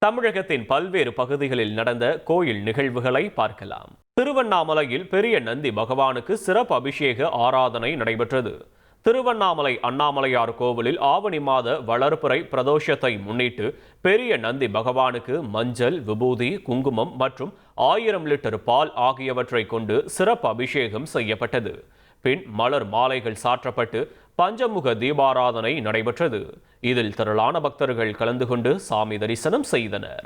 தமிழகத்தின் பல்வேறு பகுதிகளில் நடந்த கோயில் நிகழ்வுகளை பார்க்கலாம். திருவண்ணாமலையில் பெரிய நந்தி பகவானுக்கு சிறப்பு அபிஷேக ஆராதனை நடைபெற்றது. திருவண்ணாமலை அண்ணாமலையார் கோவிலில் ஆவணி மாத வளர்ப்புறை பிரதோஷத்தை முன்னிட்டு பெரிய நந்தி பகவானுக்கு மஞ்சள், விபூதி, குங்குமம் மற்றும் 1000 லிட்டர் பால் ஆகியவற்றை கொண்டு சிறப்பு அபிஷேகம் செய்யப்பட்டது. பின் மலர் மாலைகள் சாற்றப்பட்டு பஞ்சமுக தீபாராதனை நடைபெற்றது. இதில் திரளான பக்தர்கள் கலந்து கொண்டு சாமி தரிசனம் செய்தனர்.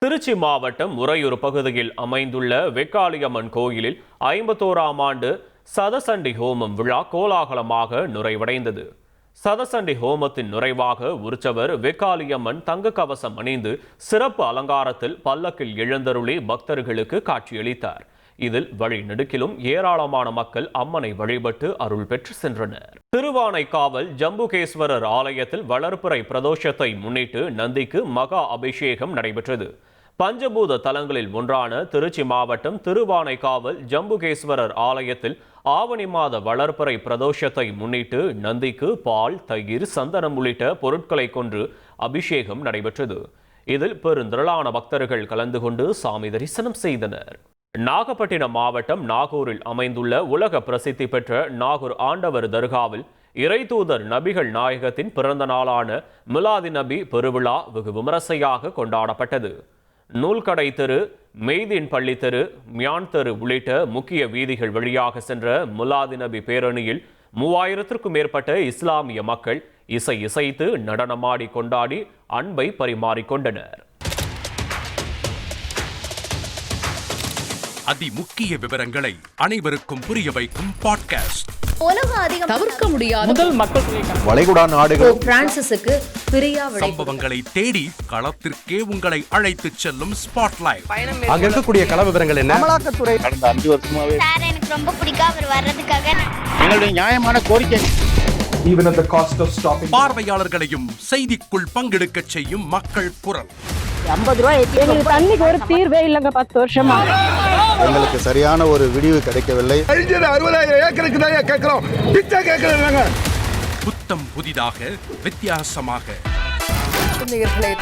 திருச்சி மாவட்டம் உறையூர் பகுதியில் அமைந்துள்ள வெக்காளியம்மன் கோயிலில் 51ஆம் ஆண்டு சதசண்டி ஹோமம் விழா கோலாகலமாக நிறைவடைந்தது. சதசண்டி ஹோமத்தின் நிறைவாக உற்சவர் வெக்காளியம்மன் தங்க கவசம் அணிந்து சிறப்பு அலங்காரத்தில் பல்லக்கில் எழுந்தருளி பக்தர்களுக்கு காட்சியளித்தார். இதில் வழிநெடுக்கிலும் ஏராளமான மக்கள் அம்மனை வழிபட்டு அருள் பெற்று சென்றனர். திருவானைக்காவல் ஜம்புகேஸ்வரர் ஆலயத்தில் வளர்ப்புறை பிரதோஷத்தை முன்னிட்டு நந்திக்கு மகா அபிஷேகம் நடைபெற்றது. பஞ்சபூத தலங்களில் ஒன்றான திருச்சி மாவட்டம் திருவானைக்காவல் ஜம்புகேஸ்வரர் ஆலயத்தில் ஆவணி மாத வளர்ப்பறை பிரதோஷத்தை முன்னிட்டு நந்திக்கு பால், தயிர், சந்தனம் உள்ளிட்ட பொருட்களை கொண்டு அபிஷேகம் நடைபெற்றது. இதில் பெருந்திரளான பக்தர்கள் கலந்து கொண்டு சாமி தரிசனம் செய்தனர். நாகப்பட்டினம் மாவட்டம் நாகூரில் அமைந்துள்ள உலக பிரசித்தி பெற்ற நாகூர் ஆண்டவர் தர்காவில் இறைதூதர் நபிகள் நாயகத்தின் பிறந்த நாளான மிலாதி நபி பெருவிழா வெகு விமரிசையாக கொண்டாடப்பட்டது. நூல்கடை தெரு, மெய்தீன் பள்ளி தெரு, மியான் தெரு உள்ளிட்ட முக்கிய வீதிகள் வழியாக சென்ற மிலாதி நபி பேரணியில் 3000த்திற்கும் மேற்பட்ட இஸ்லாமிய மக்கள் இசைத்து நடனமாடி கொண்டாடி அன்பை பரிமாறிக்கொண்டனர். அதிமுக்கிய விவரங்களை அனைவருக்கும் புரிய வைக்கும் பாட்காஸ்ட். தவிர்க்க முடியாத முதல் மக்கள் வளைகுடா நாடுகள் பிரான்சிஸுக்கு பிரியா சம்பவங்களை தேடி களத்திற்கே உங்களை அழைத்துச் செல்லும் ஸ்பாட்லைட். அங்க இருக்கக்கூடிய கள விவரங்கள் என்ன? அமலாக்கத்துறை கடந்த 5 வருஷமாவே சார் எனக்கு ரொம்ப பிடிக்கும் அவர் வர்றதுக்காக எங்களுடைய நியாயமான கோரிக்கை. Even at the cost of stopping. பார்வையாளர்களையும் செய்திக்குள் பங்கெடுக்க செய்யும் மக்கள் குரல். 50 ரூபாய் எங்களுக்கு தண்ணிக்கு ஒரு தீர்வே இல்லைங்க. 10 வருஷமா எங்களுக்கு சரியான ஒரு விடிவு கிடைக்கவில்லை. 60,000 ஏக்கருக்கு தான் கேட்கிறோம், பிச்சை கேட்கறாங்க. புத்தம் புதிதாக வித்தியாசமாக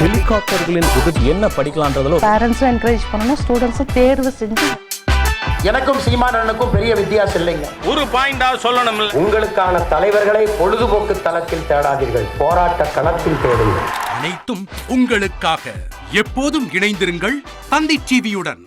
ஹெலிகாப்டர்களின் உதவி என்ன படிக்கலான்றதுல பேரண்ட்ஸும் என்கரேஜ் பண்ணணும், ஸ்டூடெண்ட்ஸும் தேர்வு செஞ்சு. எனக்கும் சீமானனுக்கும் பெரிய வித்தியாசம் இல்லைங்க. ஒரு பாயிண்டா சொல்லணும். உங்களுக்கான தலைவர்களை பொழுதுபோக்கு தளத்தில் தேடாதீர்கள், போராட்ட களத்தில் தேடுங்கள். அனைத்தும் உங்களுக்காக. எப்போதும் இணைந்திருங்கள் தந்தி டிவியுடன்.